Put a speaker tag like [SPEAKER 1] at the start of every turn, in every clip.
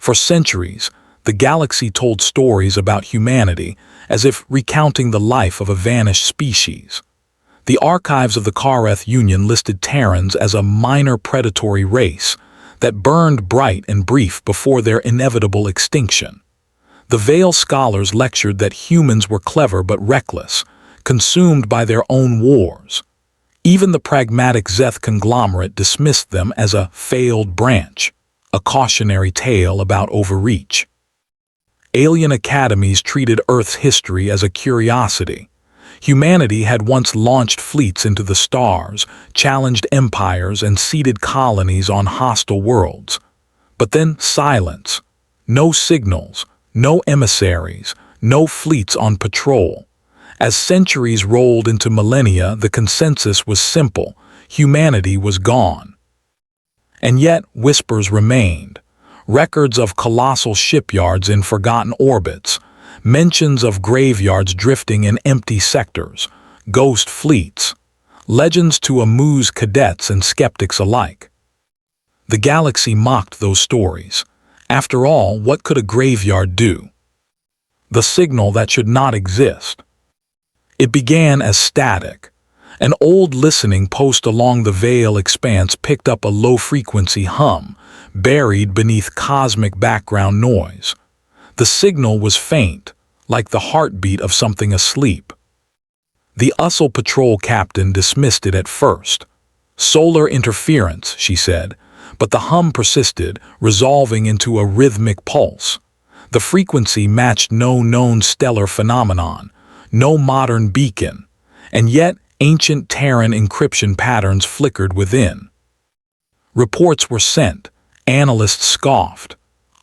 [SPEAKER 1] For centuries, the galaxy told stories about humanity as if recounting the life of a vanished species. The archives of the Kareth Union listed Terrans as a minor predatory race that burned bright and brief before their inevitable extinction. The Veil scholars lectured that humans were clever but reckless, consumed by their own wars. Even the pragmatic Zeth conglomerate dismissed them as a failed branch, a cautionary tale about overreach. Alien academies treated Earth's history as a curiosity. Humanity had once launched fleets into the stars, challenged empires, and seeded colonies on hostile worlds. But then silence. No signals, no emissaries, no fleets on patrol. As centuries rolled into millennia, the consensus was simple: humanity was gone. And yet, whispers remained. Records of colossal shipyards in forgotten orbits, mentions of graveyards drifting in empty sectors, ghost fleets, legends to amuse cadets and skeptics alike. The galaxy mocked those stories. After all, what could a graveyard do? The signal that should not exist. It began as static. An old listening post along the Veil expanse picked up a low-frequency hum, buried beneath cosmic background noise. The signal was faint, like the heartbeat of something asleep. The Ussel patrol captain dismissed it at first. Solar interference, she said, but the hum persisted, resolving into a rhythmic pulse. The frequency matched no known stellar phenomenon, no modern beacon, and yet ancient Terran encryption patterns flickered within. Reports were sent. Analysts scoffed.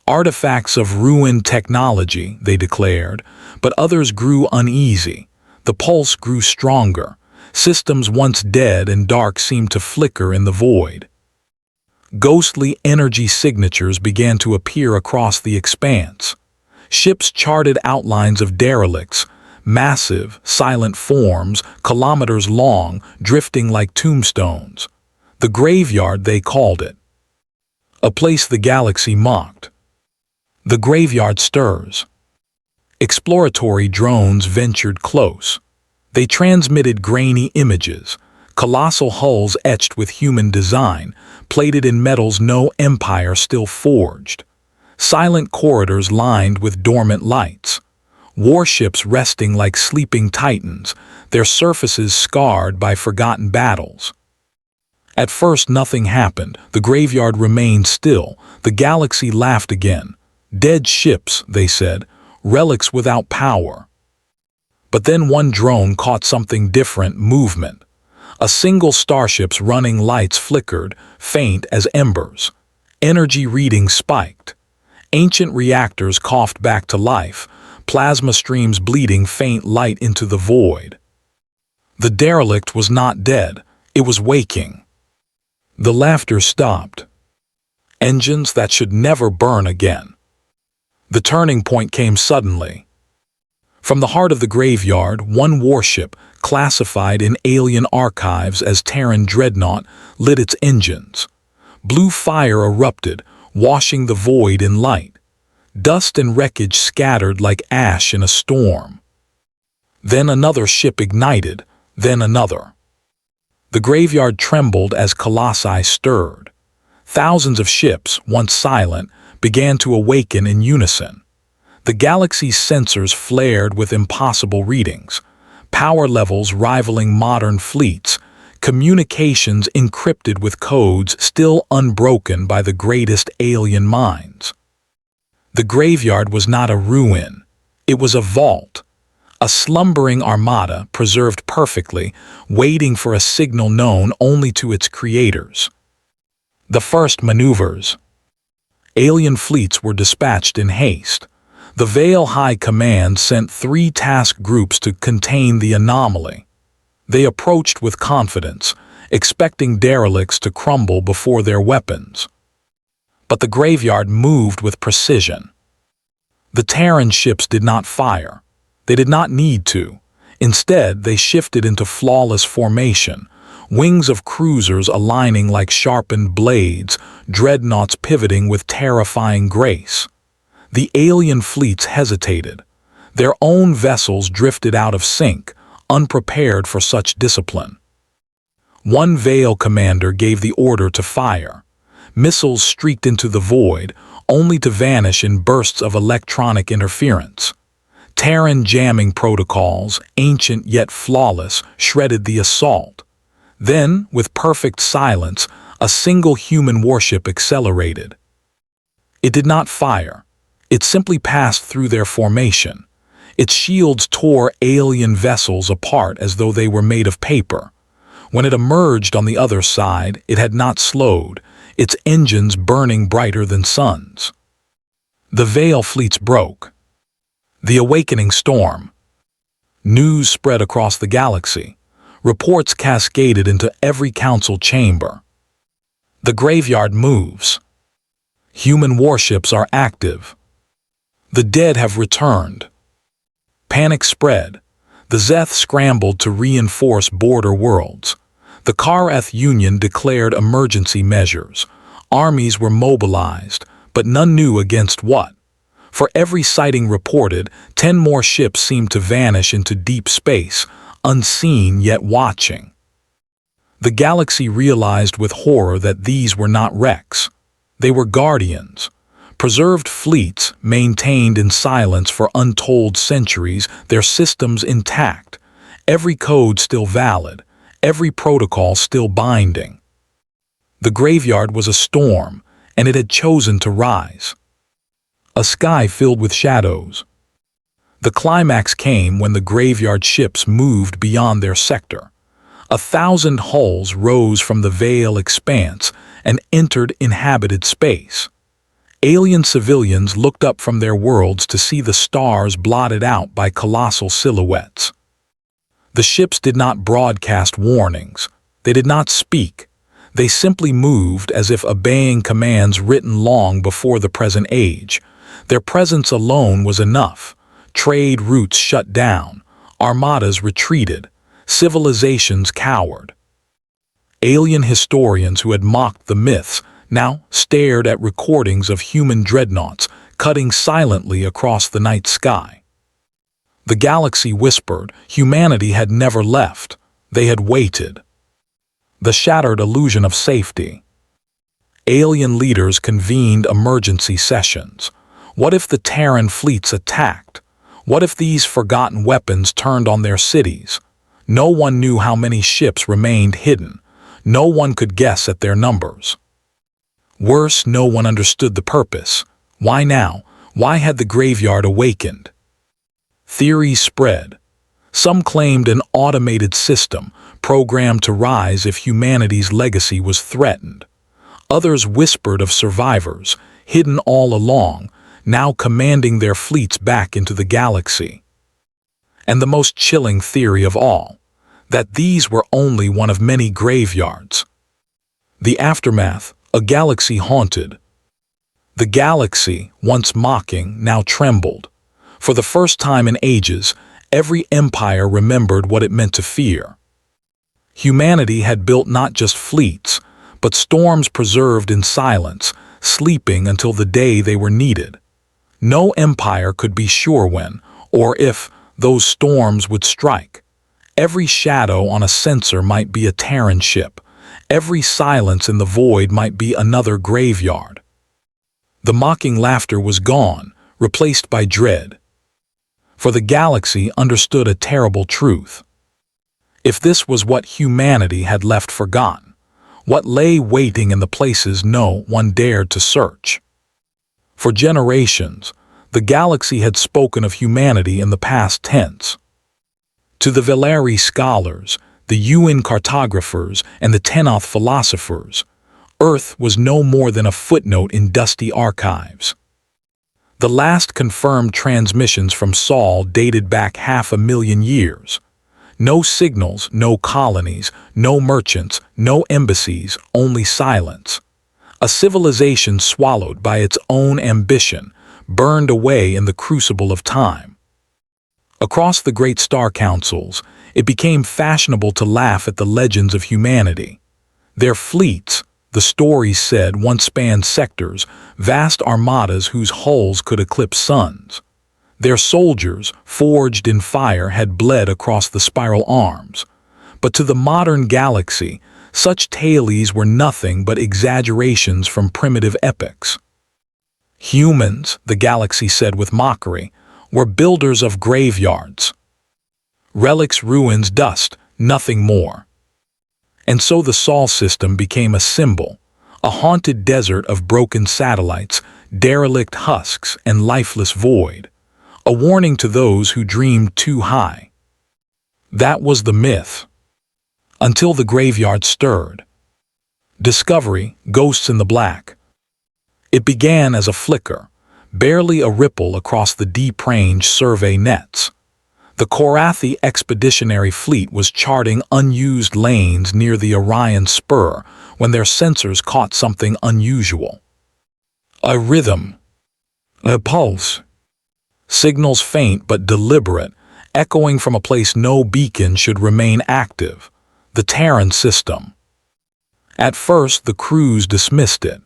[SPEAKER 1] Artifacts of ruined technology, they declared, but others grew uneasy. The pulse grew stronger. Systems once dead and dark seemed to flicker in the void. Ghostly energy signatures began to appear across the expanse. Ships charted outlines of derelicts, massive, silent forms, kilometers long, drifting like tombstones. The graveyard, they called it. A place the galaxy mocked. The graveyard stirs. Exploratory drones ventured close. They transmitted grainy images, colossal hulls etched with human design, plated in metals no empire still forged. Silent corridors lined with dormant lights. Warships resting like sleeping titans, their surfaces scarred by forgotten battles. At first nothing happened. The graveyard remained still. The galaxy laughed again. Dead ships, they said, relics without power. But then one drone caught something different: movement. A single starship's running lights flickered, faint as embers. Energy readings spiked. Ancient reactors coughed back to life, plasma streams bleeding faint light into the void. The derelict was not dead, it was waking. The laughter stopped. Engines that should never burn again. The turning point came suddenly. From the heart of the graveyard, one warship, classified in alien archives as Terran Dreadnought, lit its engines. Blue fire erupted, washing the void in light. Dust and wreckage scattered like ash in a storm. Then another ship ignited, then another. The graveyard trembled as colossi stirred. Thousands of ships, once silent, began to awaken in unison. The galaxy's sensors flared with impossible readings, power levels rivaling modern fleets, communications encrypted with codes still unbroken by the greatest alien minds. The graveyard was not a ruin, it was a vault, a slumbering armada preserved perfectly, waiting for a signal known only to its creators. The first maneuvers. Alien fleets were dispatched in haste. The Veil High Command sent 3 task groups to contain the anomaly. They approached with confidence, expecting derelicts to crumble before their weapons. But the graveyard moved with precision. The Terran ships did not fire. They did not need to. Instead, they shifted into flawless formation, wings of cruisers aligning like sharpened blades, dreadnoughts pivoting with terrifying grace. The alien fleets hesitated. Their own vessels drifted out of sync, unprepared for such discipline. One Veil commander gave the order to fire. Missiles streaked into the void, only to vanish in bursts of electronic interference. Terran jamming protocols, ancient yet flawless, shredded the assault. Then, with perfect silence, a single human warship accelerated. It did not fire. It simply passed through their formation. Its shields tore alien vessels apart as though they were made of paper. When it emerged on the other side, it had not slowed, its engines burning brighter than suns. The Veil fleets broke. The awakening storm. News spread across the galaxy. Reports cascaded into every council chamber. The graveyard moves. Human warships are active. The dead have returned. Panic spread. The Zeth scrambled to reinforce border worlds. The Kareth Union declared emergency measures. Armies were mobilized, but none knew against what. For every sighting reported, 10 more ships seemed to vanish into deep space, unseen yet watching. The galaxy realized with horror that these were not wrecks. They were guardians. Preserved fleets, maintained in silence for untold centuries, their systems intact, every code still valid, every protocol still binding. The graveyard was a storm, and it had chosen to rise. A sky filled with shadows. The climax came when the graveyard ships moved beyond their sector. 1,000 hulls rose from the Veil expanse and entered inhabited space. Alien civilians looked up from their worlds to see the stars blotted out by colossal silhouettes. The ships did not broadcast warnings. They did not speak. They simply moved as if obeying commands written long before the present age. Their presence alone was enough. Trade routes shut down. Armadas retreated. Civilizations cowered. Alien historians who had mocked the myths now stared at recordings of human dreadnoughts cutting silently across the night sky. The galaxy whispered humanity had never left. They had waited. The shattered illusion of safety. Alien leaders convened emergency sessions. What if the Terran fleets attacked? What if these forgotten weapons turned on their cities? No one knew how many ships remained hidden. No one could guess at their numbers. Worse, no one understood the purpose. Why now? Why had the graveyard awakened? Theories spread. Some claimed an automated system, programmed to rise if humanity's legacy was threatened. Others whispered of survivors, hidden all along, now commanding their fleets back into the galaxy. And the most chilling theory of all, that these were only one of many graveyards. The aftermath, a galaxy haunted. The galaxy, once mocking, now trembled. For the first time in ages, every empire remembered what it meant to fear. Humanity had built not just fleets, but storms preserved in silence, sleeping until the day they were needed. No empire could be sure when, or if, those storms would strike. Every shadow on a sensor might be a Terran ship. Every silence in the void might be another graveyard. The mocking laughter was gone, replaced by dread. For the galaxy understood a terrible truth. If this was what humanity had left forgotten, what lay waiting in the places no one dared to search? For generations, the galaxy had spoken of humanity in the past tense. To the Veleri scholars, the UN cartographers, and the Tenoth philosophers, Earth was no more than a footnote in dusty archives. The last confirmed transmissions from Sol dated back 500,000 years. No signals, no colonies, no merchants, no embassies, only silence. A civilization swallowed by its own ambition, burned away in the crucible of time. Across the great star councils, it became fashionable to laugh at the legends of humanity. Their fleets, the stories said, once spanned sectors, vast armadas whose hulls could eclipse suns. Their soldiers, forged in fire, had bled across the spiral arms. But to the modern galaxy, such tales were nothing but exaggerations from primitive epics. Humans, the galaxy said with mockery, were builders of graveyards. Relics, ruins, dust, nothing more. And so the Sol system became a symbol, a haunted desert of broken satellites, derelict husks, and lifeless void, a warning to those who dreamed too high. That was the myth. Until the graveyard stirred. Discovery, ghosts in the black. It began as a flicker, barely a ripple across the deep range survey nets. The Korathi Expeditionary Fleet was charting unused lanes near the Orion Spur when their sensors caught something unusual. A rhythm. A pulse. Signals faint but deliberate, echoing from a place no beacon should remain active. The Terran system. At first, the crews dismissed it.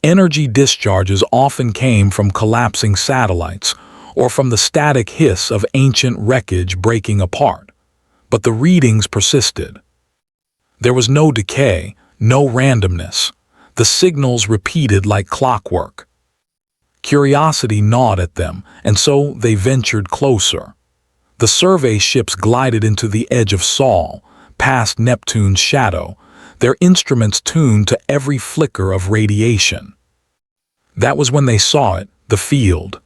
[SPEAKER 1] Energy discharges often came from collapsing satellites or from the static hiss of ancient wreckage breaking apart. But the readings persisted. There was no decay, no randomness. The signals repeated like clockwork. Curiosity gnawed at them, and so they ventured closer. The survey ships glided into the edge of Sol, past Neptune's shadow, their instruments tuned to every flicker of radiation. That was when they saw it, the field.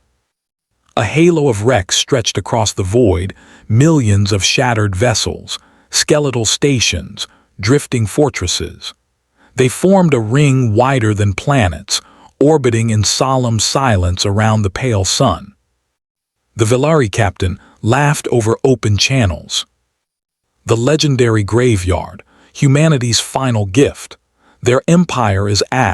[SPEAKER 1] A halo of wrecks stretched across the void, millions of shattered vessels, skeletal stations, drifting fortresses. They formed a ring wider than planets, orbiting in solemn silence around the pale sun. The Velari captain laughed over open channels. The legendary graveyard, humanity's final gift. Their empire is ash.